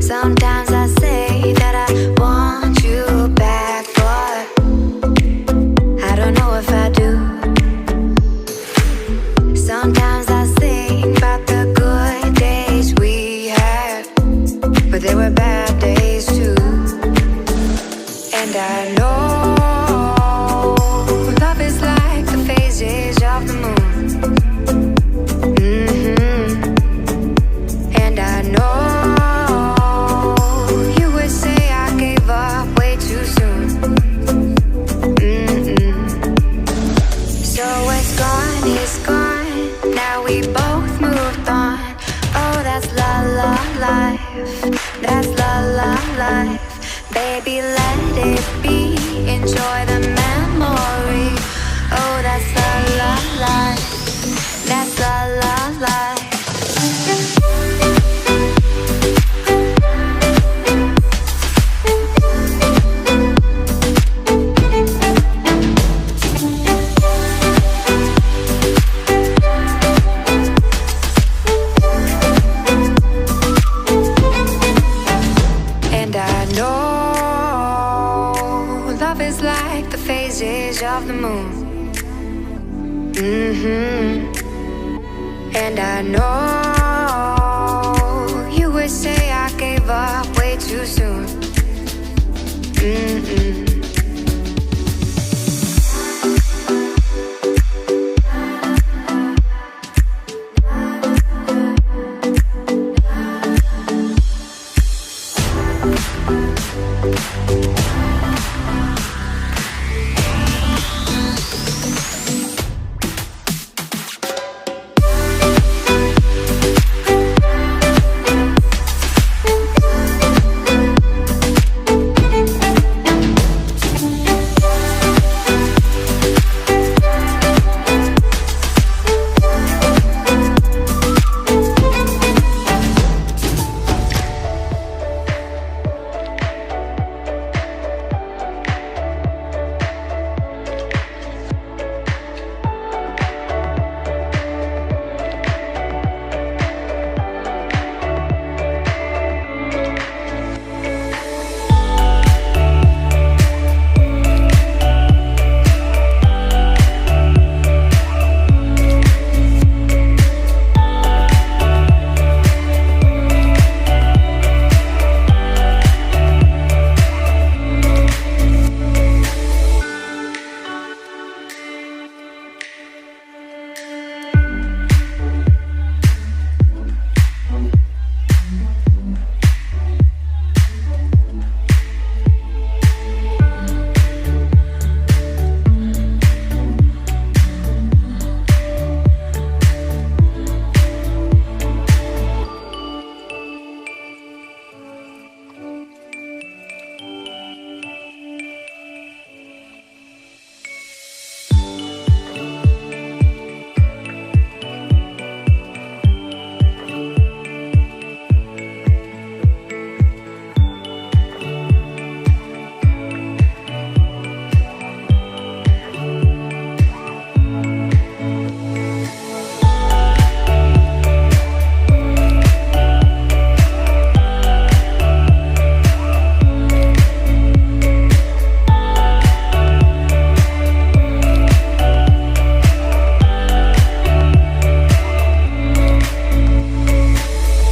Sometimes I say that I want you back, but I don't know if I do. Sometimes I think about the good days we had, but there were bad days too. And I know love is like the phases of the moon. And I know you would say I gave up way too soon. So it's gone, now we both moved on. Oh, that's la la life, that's la la life. Baby, let it be, enjoy the memory. Oh, that's la la life, that's la la life. Love is like the phases of the moon. And I know you would say I gave up way too soon.